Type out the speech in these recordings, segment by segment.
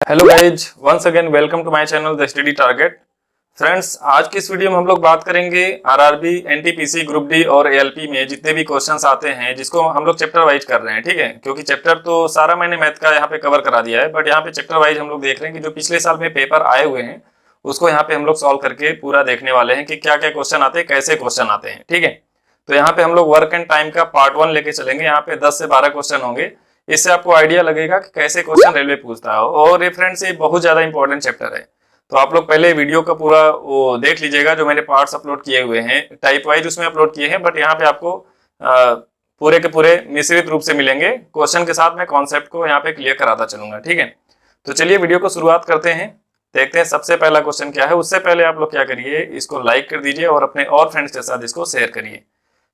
Hello guys, once again welcome to my channel the study target. Friends, आज की इस video में हम लोग बात करेंगे आरआरबी, एनटीपीसी, ग्रुप डी और एएलपी में जितने भी क्वेश्चंस आते हैं, जिसको हम लोग चैप्टर वाइज कर रहे हैं। ठीक है, क्योंकि चैप्टर तो सारा मैंने मैथ का यहाँ पे कवर करा दिया है, बट यहाँ पे चैप्टर वाइज हम लोग देख रहे हैं कि जो पिछले साल में पेपर आए हुए हैं उसको यहाँ पे हम लोग सॉल्व करके पूरा देखने वाले हैं कि क्या क्या क्वेश्चन आते हैं, कैसे क्वेश्चन आते हैं। ठीक है, तो यहाँ पे हम लोग वर्क एंड टाइम का पार्ट 1 लेके चलेंगे। यहाँ पे 10 से 12 क्वेश्चन होंगे। इससे आपको आइडिया लगेगा कि कैसे क्वेश्चन रेलवे पूछता है। और ये फ्रेंड्स, ये बहुत ज्यादा इंपॉर्टेंट चैप्टर है, तो आप लोग पहले वीडियो का पूरा वो देख लीजिएगा। जो मैंने पार्ट्स अपलोड किए हुए हैं टाइप वाइज उसमें अपलोड किए हैं, बट यहाँ पे आपको पूरे के पूरे मिश्रित रूप से मिलेंगे। क्वेश्चन के साथ मैं कॉन्सेप्ट को यहाँ पे क्लियर कराता चलूंगा। ठीक है, तो चलिए वीडियो को शुरुआत करते हैं, देखते हैं सबसे पहला क्वेश्चन क्या है। उससे पहले आप लोग क्या करिए, इसको लाइक कर दीजिए और अपने और फ्रेंड्स के साथ इसको शेयर करिए।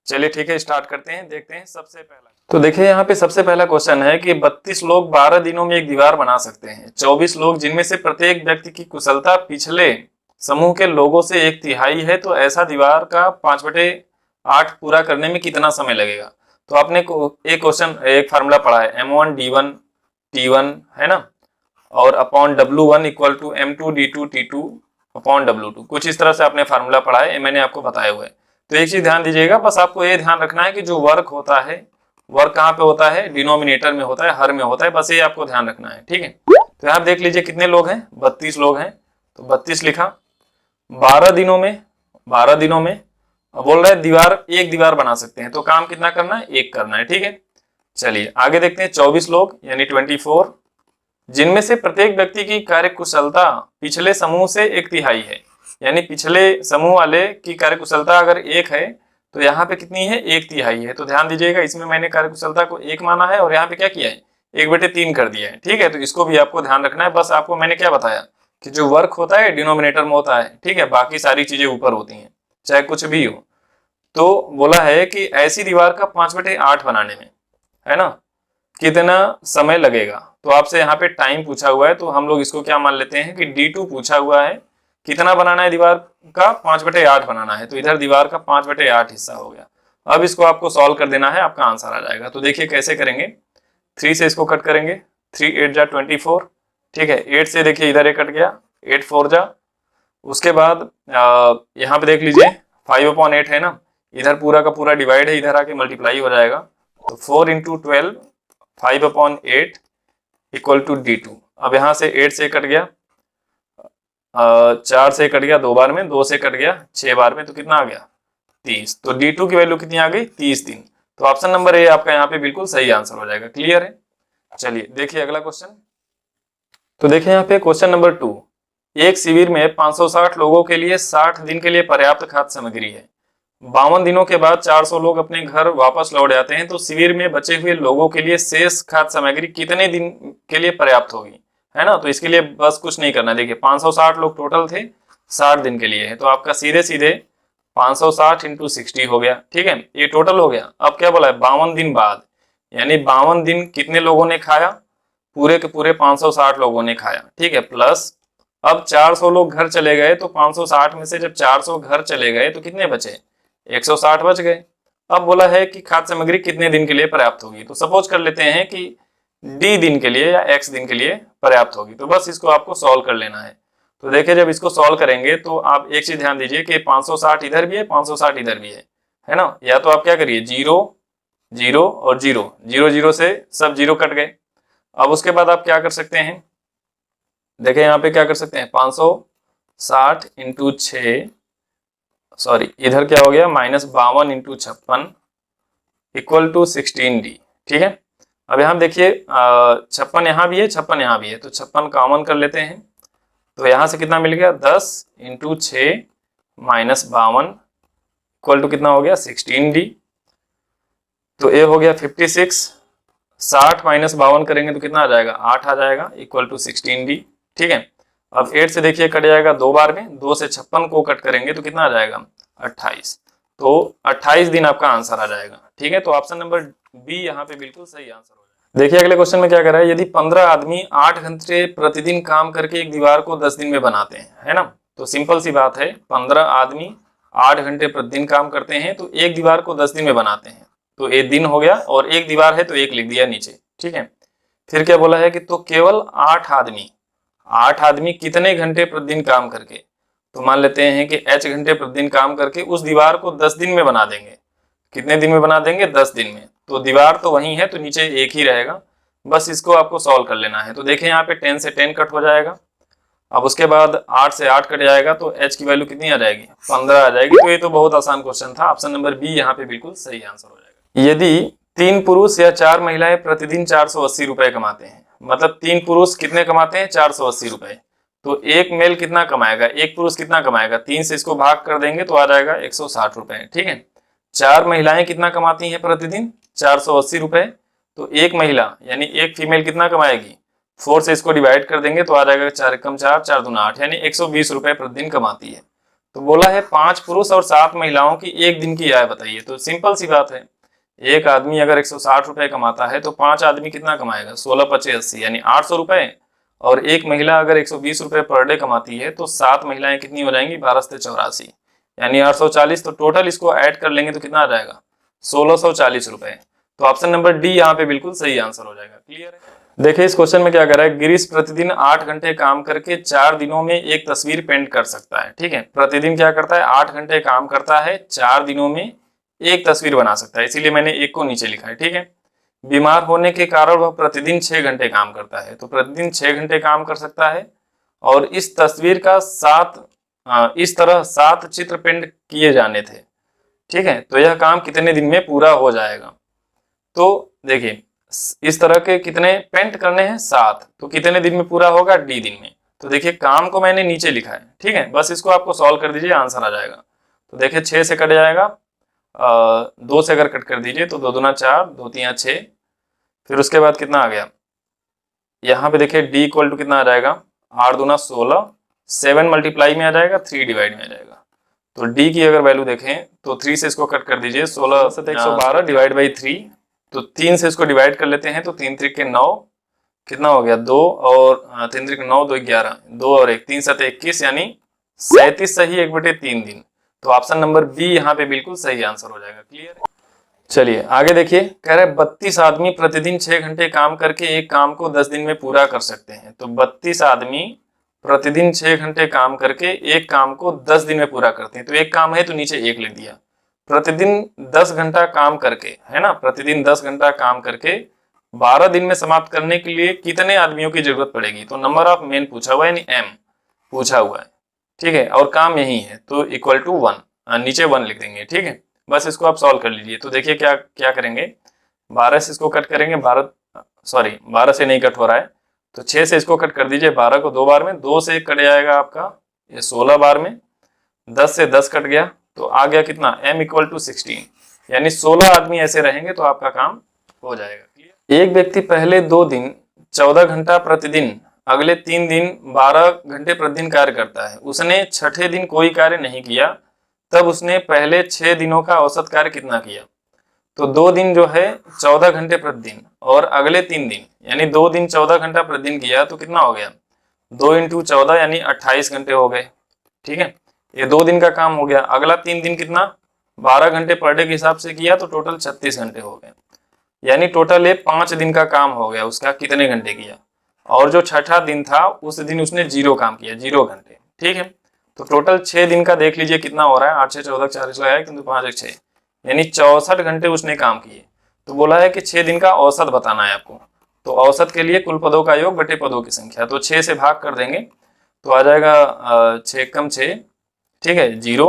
चलिए ठीक है, स्टार्ट करते हैं, देखते हैं सबसे पहला। तो देखिए यहाँ पे सबसे पहला क्वेश्चन है कि 32 लोग 12 दिनों में एक दीवार बना सकते हैं। 24 लोग जिनमें से प्रत्येक व्यक्ति की कुशलता पिछले समूह के लोगों से 1/3 है, तो ऐसा दीवार का 5/8 पूरा करने में कितना समय लगेगा। तो आपने एक क्वेश्चन, एक फार्मूला पढ़ा है M1 D1 T1, है ना, और upon W1 equal to M2 D2 T2 upon W2। कुछ इस तरह से आपने फार्मूला पढ़ा है, मैंने आपको बताया हुआ है। तो एक चीज ध्यान दीजिएगा, बस आपको ये ध्यान रखना है कि जो वर्क होता है, वर्क कहाँ पे होता है, डिनोमिनेटर में होता है, हर में होता है, बस ये आपको ध्यान रखना है। ठीक है, तो यहाँ देख लीजिए कितने लोग हैं, 32 लोग हैं, तो 32 लिखा। 12 दिनों में, 12 दिनों में बोल रहा है दीवार, एक दीवार बना सकते हैं, तो काम कितना करना है, एक करना है। ठीक है, चलिए आगे देखते हैं। 24 लोग यानी 24, जिनमें से प्रत्येक व्यक्ति की कार्य कुशलता पिछले समूह से 1/3 है, यानी पिछले समूह वाले की कार्य कुशलता अगर 1 है तो यहाँ पे कितनी है, 1/3 है। तो ध्यान दीजिएगा, इसमें मैंने कार्य कुशलता को 1 माना है और यहाँ पे क्या किया है, 1/3 कर दिया है। ठीक है, तो इसको भी आपको ध्यान रखना है। बस आपको मैंने क्या बताया कि जो वर्क होता है डिनोमिनेटर में होता है, ठीक है, बाकी सारी चीजें ऊपर होती हैं, चाहे कुछ भी हो। तो बोला है कि ऐसी दीवार का 5/8 बनाने में, है ना, कितना समय लगेगा। तो आपसे यहाँ पे टाइम पूछा हुआ है, तो हम लोग इसको क्या मान लेते हैं कि D2 पूछा हुआ है, कितना बनाना है दीवार का, 5/8 बनाना है। तो इधर दीवार का 5/8 हिस्सा हो गया। अब इसको आपको सॉल्व कर देना है, आपका आंसर आ जाएगा। तो देखिए कैसे करेंगे, 3 से इसको कट करेंगे, 3 8 जा 24। ठीक है, 8 से देखिए इधर 1 कट गया, 8 4 जा। उसके बाद यहाँ पे देख लीजिए 5/8 है ना, इधर पूरा का पूरा डिवाइड है, इधर आके मल्टीप्लाई हो जाएगा। तो 4 × 12 5/8 इक्वल टू D2। अब यहाँ से 8 से कट गया, 4 से कट गया 2 बार में, 2 से कट गया 6 बार में, तो कितना आ गया, 30। तो D2 की वैल्यू कितनी आ गई, 30 दिन। तो ऑप्शन नंबर ए आपका यहाँ पे बिल्कुल सही आंसर हो जाएगा। क्लियर है, चलिए देखिए अगला क्वेश्चन। तो देखिए यहाँ पे क्वेश्चन नंबर 2, एक शिविर में 560 लोगों के लिए 60 दिन के लिए पर्याप्त खाद्य सामग्री है। 52 दिनों के बाद 400 लोग अपने घर वापस लौट जाते हैं, तो शिविर में बचे हुए लोगों के लिए शेष खाद्य सामग्री कितने दिन के लिए पर्याप्त होगी, है ना। तो इसके लिए बस कुछ नहीं करना, देखिए 560 लोग टोटल थे, 60 दिन के लिए है, तो आपका सीधे सीधे 560 × 60 हो गया। ठीक है, ये टोटल हो गया। अब क्या बोला है, 52 दिन बाद, यानी 52 दिन कितने लोगों ने खाया, पूरे के पूरे 560 लोगों ने खाया। ठीक है, प्लस अब 400 लोग घर चले गए, तो 560 में से जब 400 घर चले गए तो कितने बचे, 160 बच गए। अब बोला है कि खाद्य सामग्री कितने दिन के लिए पर्याप्त होगी। तो सपोज कर लेते हैं कि D दिन के लिए या X दिन के लिए पर्याप्त होगी। तो बस इसको आपको सॉल्व कर लेना है। तो देखिए जब इसको सॉल्व करेंगे तो आप एक चीज ध्यान दीजिए कि 560 इधर भी है, 560 इधर भी है ना। या तो आप क्या करिए, 0 0 और 0 0 0 से सब 0 कट गए। अब उसके बाद आप क्या कर सकते हैं, देखिए यहाँ पे क्या कर सकते हैं, 560 × 6, सॉरी इधर क्या हो गया, -52 × 56 इक्वल टू 16D। ठीक है, अब यहाँ देखिए 56 यहाँ भी है, 56 यहाँ भी है, तो 56 कॉमन कर लेते हैं। तो यहाँ से कितना मिल गया, 10 × 6 -52 इक्वल टू कितना हो गया, 16D। तो ये हो गया 56, 60 -52 करेंगे तो कितना आ जाएगा, 8 आ जाएगा, इक्वल टू 16D। ठीक है, अब 8 से देखिए कट जाएगा 2 बार में, 2 से 56 को कट करेंगे तो कितना आ जाएगा, 28। तो 28 दिन आपका आंसर आ जाएगा। ठीक है, तो ऑप्शन नंबर बी यहाँ पे बिल्कुल सही आंसर हो जाएगा। देखिए अगले क्वेश्चन में क्या कर रहा है, यदि 15 आदमी 8 घंटे प्रतिदिन काम करके एक दीवार को 10 दिन में बनाते हैं, है ना। तो सिंपल सी बात है, 15 आदमी 8 घंटे प्रतिदिन काम करते हैं तो एक दीवार को 10 दिन में बनाते हैं। तो ये दिन हो गया, और एक दीवार है तो 1 लिख दिया नीचे। ठीक है, फिर क्या बोला है कि तो केवल 8 आदमी 8 आदमी कितने घंटे प्रतिदिन काम करके, तो मान लेते हैं कि h घंटे प्रतिदिन काम करके उस दीवार को 10 दिन में बना देंगे। कितने दिन में बना देंगे? 10 दिन में। तो दीवार तो वही है, तो नीचे एक ही रहेगा, बस इसको आपको सॉल्व कर लेना है। तो देखें यहाँ पे 10 से 10 कट हो जाएगा, अब उसके बाद 8 से 8 कट जाएगा, तो h की वैल्यू कितनी आ जाएगी? 15 आ जाएगी। तो ये तो बहुत आसान क्वेश्चन था, ऑप्शन नंबर बी यहाँ पे बिल्कुल सही आंसर हो जाएगा। यदि 3 पुरुष या 4 महिलाएं प्रतिदिन 480 रुपए कमाते हैं, मतलब 3 पुरुष कितने कमाते हैं? 480 रुपए। तो एक मेल कितना कमाएगा? एक पुरुष कितना कमाएगा? 3 से इसको भाग कर देंगे तो आ जाएगा 160 रुपए। ठीक है। 4 महिलाएं कितना कमाती हैं प्रतिदिन? 480 रुपए। तो एक महिला यानी एक फीमेल कितना कमाएगी? 4 से इसको डिवाइड कर देंगे तो आ जाएगा 4 कम 4, 4 दूना 8, यानी 120 रुपए प्रतिदिन कमाती है। तो बोला है 5 पुरुष और 7 महिलाओं की एक दिन की आय बताइए। तो सिंपल सी बात है, एक आदमी अगर 160 रुपए कमाता है तो 5 आदमी कितना कमाएगा? 16 पचे 80 यानी 800 रुपए। और एक महिला अगर 120 रुपए पर डे कमाती है तो 7 महिलाएं कितनी हो जाएंगी? 12 से 84 यानी 840। तो टोटल इसको ऐड कर लेंगे तो कितना आ जाएगा? 1640 रुपए। तो ऑप्शन नंबर डी यहाँ पे बिल्कुल सही आंसर हो जाएगा। क्लियर है? देखिए इस क्वेश्चन में क्या कर रहा है, गिरीश प्रतिदिन 8 घंटे काम करके 4 दिनों में एक तस्वीर पेंट कर सकता है। ठीक है, प्रतिदिन क्या करता है? 8 घंटे काम करता है, 4 दिनों में एक तस्वीर बना सकता है, इसीलिए मैंने एक को नीचे लिखा है। ठीक है, बीमार होने के कारण वह प्रतिदिन 6 घंटे काम करता है, तो प्रतिदिन 6 घंटे काम कर सकता है। और इस तस्वीर का इस तरह 7 चित्र पेंट किए जाने थे। ठीक है, तो यह काम कितने दिन में पूरा हो जाएगा? तो देखिए इस तरह के कितने पेंट करने हैं? 7। तो कितने दिन में पूरा होगा? डी दिन में। तो देखिए काम को मैंने नीचे लिखा है। ठीक है, बस इसको आपको सॉल्व कर दीजिए, आंसर आ जाएगा। तो देखिए 6 से कट जाएगा, 2 से अगर कट कर दीजिए तो 2 दूना 4, 2 तिया 6, फिर उसके बाद कितना आ गया? यहाँ पे देखिए डी इक्वल टू कितना आ जाएगा? 8 दूना 16, 7 मल्टीप्लाई में आ जाएगा, 3 डिवाइड में आ जाएगा। तो डी की अगर वैल्यू देखें तो 3 से इसको कट कर दीजिए, 16 से 112 डिवाइड बाई 3, तो 3 से इसको डिवाइड कर लेते हैं तो 3 त्रिक के 9, कितना हो गया? 2 और 3 त्रिक 9, 2 11, 2 और 1, 3 7 21 यानी 37 सही 1/3 दिन। तो ऑप्शन नंबर बी यहाँ पे बिल्कुल सही आंसर हो जाएगा। क्लियर है? चलिए आगे देखिए, कह रहे 32 आदमी प्रतिदिन 6 घंटे काम करके एक काम को 10 दिन में पूरा कर सकते हैं। तो 32 आदमी प्रतिदिन 6 घंटे काम करके एक काम को 10 दिन में पूरा करते हैं। तो एक काम है तो नीचे 1 लिख दिया। प्रतिदिन 10 घंटा काम करके, है ना, प्रतिदिन 10 घंटा काम करके 12 दिन में समाप्त करने के लिए कितने आदमियों की जरूरत पड़ेगी? तो नंबर ऑफ मेन पूछा हुआ है, यानी एम पूछा हुआ है। ठीक है, और काम यही है तो इक्वल टू 1, नीचे 1 लिख देंगे। ठीक है, बस इसको आप सॉल्व कर लीजिए। तो देखिए क्या क्या करेंगे, 12 से इसको कट करेंगे, 12 से नहीं कट हो रहा है, तो 6 से इसको कट कर दीजिए, 12 को 2 बार में, 2 से कट जाएगा आपका ये 16 बार में, 10 से 10 कट गया तो आ गया कितना? m इक्वल टू 16, यानी 16 आदमी ऐसे रहेंगे तो आपका काम हो जाएगा। एक व्यक्ति पहले 2 दिन 14 घंटा प्रतिदिन, अगले 3 दिन 12 घंटे प्रतिदिन कार्य करता है। उसने छठे दिन कोई कार्य नहीं किया, तब उसने पहले 6 दिनों का औसत कार्य कितना किया? तो 2 दिन जो है 14 घंटे प्रतिदिन और अगले 3 दिन यानी 2 दिन 14 घंटा प्रतिदिन किया तो कितना हो गया? 2 × 14 यानी 28 घंटे हो गए। ठीक है, ये 2 दिन का काम हो गया। अगला 3 दिन कितना? 12 घंटे पर डे के हिसाब से किया तो टोटल 36 घंटे हो गए, यानी टोटल ये 5 दिन का काम हो गया। उसका कितने घंटे किया? और जो छठा दिन था उस दिन उसने 0 काम किया, 0 घंटे। ठीक है, तो टोटल 6 दिन का देख लीजिए कितना हो रहा है, 8 6 14 40 लगाया किंतु 5 1 6, यानी 64 घंटे उसने काम किए। तो बोला है कि 6 दिन का औसत बताना है आपको। तो औसत के लिए कुल पदों का योग बटे पदों की संख्या, तो 6 से भाग कर देंगे तो आ जाएगा 6 कम 6, ठीक है 0,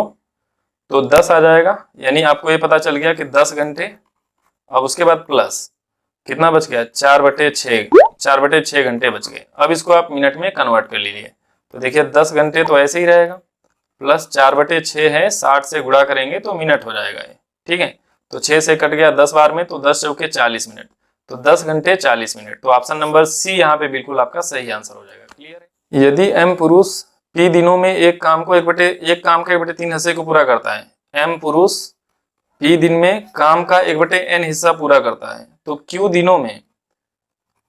तो 10 आ जाएगा। यानी आपको ये पता चल गया कि 10 घंटे। अब उसके बाद प्लस कितना बच गया? 4/6 घंटे बच गए। अब इसको आप मिनट में कन्वर्ट कर लीजिए। तो देखिए 10 घंटे तो ऐसे ही रहेगा, प्लस 4/6 है, 60 से गुणा करेंगे तो मिनट हो जाएगा ये। ठीक है, तो 6 से कट गया 10 बार में, तो 10 चौके 40 मिनट, तो 10 घंटे 40 मिनट। तो ऑप्शन नंबर सी यहाँ पे बिल्कुल आपका सही आंसर हो जाएगा। क्लियर है? यदि एम पुरुष पी दिनों में एक काम का 1/3 हिस्से को पूरा करता है, एम पुरुष पी दिन में काम का 1/n हिस्सा पूरा करता है, तो क्यू दिनों में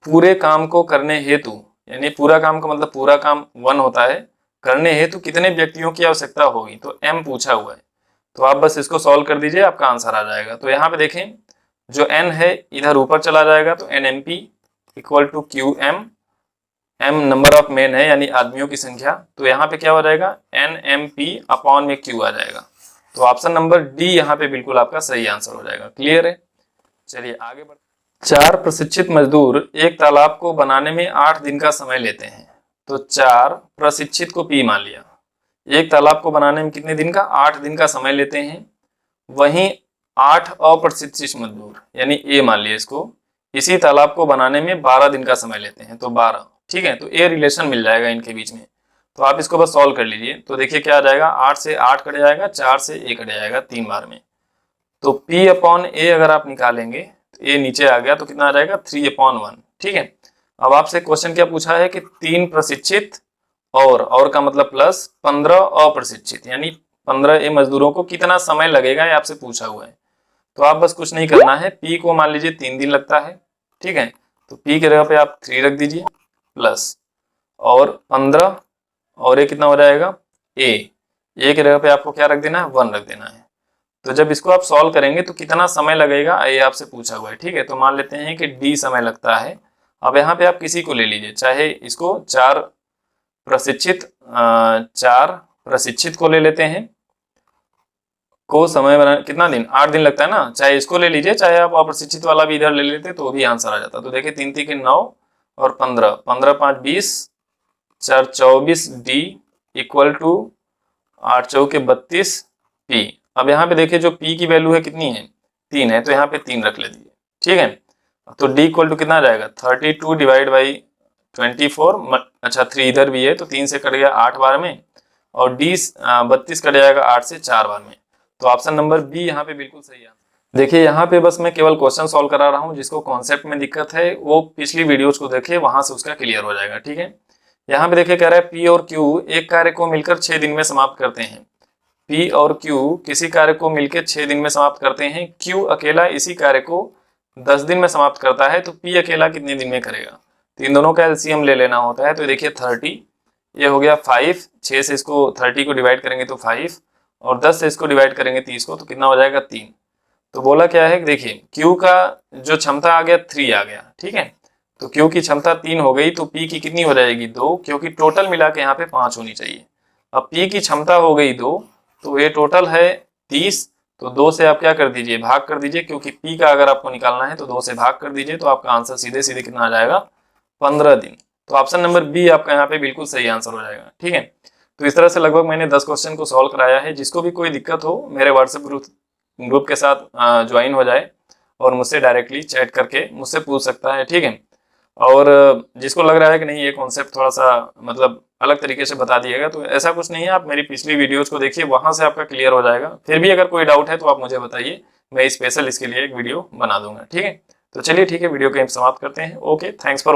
पूरे काम को करने हेतु, यानी पूरा काम का मतलब पूरा काम 1 होता है, करने हेतु कितने व्यक्तियों की आवश्यकता होगी? तो m पूछा हुआ है, तो आप बस इसको सॉल्व कर दीजिए, आपका आंसर आ जाएगा। तो यहाँ पे देखें जो n है इधर ऊपर चला जाएगा, तो nmp equal to qm, m number of men है यानी आदमियों की संख्या, तो यहाँ पे क्या हो जाएगा NMP अपॉन में Q आ जाएगा। तो ऑप्शन नंबर डी यहाँ पे बिल्कुल आपका सही आंसर हो जाएगा। क्लियर है? चलिए आगे बढ़ते। 4 प्रशिक्षित मजदूर एक तालाब को बनाने में 8 दिन का समय लेते हैं। तो 4 प्रशिक्षित को P मान लिया, एक तालाब को बनाने में कितने दिन का 8 दिन का समय लेते हैं। वहीं 8 अप्रशिक्षित मजदूर यानी A मान लिया इसको, इसी तालाब को बनाने में 12 दिन का समय लेते हैं। तो 12, ठीक है, तो ए रिलेशन मिल जाएगा इनके बीच में। तो आप इसको बस सॉल्व कर लीजिए। तो देखिए क्या आ जाएगा, 8 से 8 कट जाएगा, 4 से ए कट जाएगा 3 बार में। तो P अपॉन ए अगर आप निकालेंगे तो ए नीचे आ गया, तो कितना आ जाएगा 3 अपॉन 1। ठीक है, अब आपसे क्वेश्चन क्या पूछा है कि 3 प्रशिक्षित और का मतलब प्लस 15 अप्रशिक्षित यानी 15 ए मजदूरों को कितना समय लगेगा, ये आपसे पूछा हुआ है। तो आप बस कुछ नहीं करना है, P को मान लीजिए 3 दिन लगता है, ठीक है, तो P के जगह पे आप 3 रख दीजिए प्लस और 15 और ये कितना हो जाएगा A के जगह पे आपको क्या रख देना है 1 रख देना है। तो जब इसको आप सॉल्व करेंगे तो कितना समय लगेगा ये आपसे पूछा हुआ है। ठीक है, तो मान लेते हैं कि D समय लगता है। अब यहाँ पे आप किसी को ले लीजिए, चाहे इसको 4 प्रशिक्षित को ले लेते हैं, को समय बना कितना दिन 8 दिन लगता है ना, चाहे इसको ले लीजिए चाहे आप अप्रशिक्षित वाला भी इधर ले लेते तो भी आंसर आ जाता। तो देखिए 3 3 के 9 और 15, 15 5 20, 4 24 D इक्वल टू 8 चौके 32 P। अब यहाँ पे देखिए जो P की वैल्यू है कितनी है 3 है, तो यहाँ पे 3 रख लीजिए। ठीक है, तो D इक्वल टू कितना आ जाएगा 32 डिवाइड बाई 24, अच्छा 3 इधर भी है तो 3 से कट गया 8 बार में, और D 32 कट जाएगा 8 से 4 बार में। तो ऑप्शन नंबर बी यहाँ पे बिल्कुल सही है। देखिए यहाँ पे बस मैं केवल क्वेश्चन सॉल्व करा रहा हूँ, जिसको कॉन्सेप्ट में दिक्कत है वो पिछली वीडियोस को देखिए, वहां से उसका क्लियर हो जाएगा। ठीक है, यहाँ पे देखिए कह रहा है P और Q एक कार्य को मिलकर 6 दिन में समाप्त करते हैं। P और Q किसी कार्य को मिलकर 6 दिन में समाप्त करते हैं, Q अकेला इसी कार्य को 10 दिन में समाप्त करता है, तो P अकेला कितने दिन में करेगा। तो इन दोनों का एलसीएम ले लेना होता है। तो देखिए 30 ये हो गया 5, 6 से इसको 30 को डिवाइड करेंगे तो 5, और 10 से इसको डिवाइड करेंगे 30 को, तो कितना हो जाएगा 3। तो बोला क्या है, देखिए Q का जो क्षमता आ गया 3 आ गया। ठीक है, तो Q की क्षमता 3 हो गई, तो P की कितनी हो जाएगी 2, क्योंकि टोटल मिला के यहाँ पे 5 होनी चाहिए। अब P की क्षमता हो गई 2, तो ये टोटल है 30, तो 2 से आप क्या कर दीजिए भाग कर दीजिए, क्योंकि P का अगर आपको निकालना है तो 2 से भाग कर दीजिए, तो आपका आंसर सीधे सीधे कितना आ जाएगा 15 दिन। तो ऑप्शन नंबर बी आपका यहाँ पे बिल्कुल सही आंसर हो जाएगा। ठीक है, तो इस तरह से लगभग मैंने 10 क्वेश्चन को सॉल्व कराया है। जिसको भी कोई दिक्कत हो मेरे व्हाट्सएप ग्रुप के साथ ज्वाइन हो जाए और मुझसे डायरेक्टली चैट करके मुझसे पूछ सकता है। ठीक है, और जिसको लग रहा है कि नहीं ये कॉन्सेप्ट थोड़ा सा मतलब अलग तरीके से बता दिएगा, तो ऐसा कुछ नहीं है, आप मेरी पिछली वीडियोज को देखिए, वहां से आपका क्लियर हो जाएगा। फिर भी अगर कोई डाउट है तो आप मुझे बताइए, मैं स्पेशल इसके लिए एक वीडियो बना दूंगा। ठीक है, तो चलिए ठीक है, वीडियो को हम समाप्त करते हैं। Okay, thanks for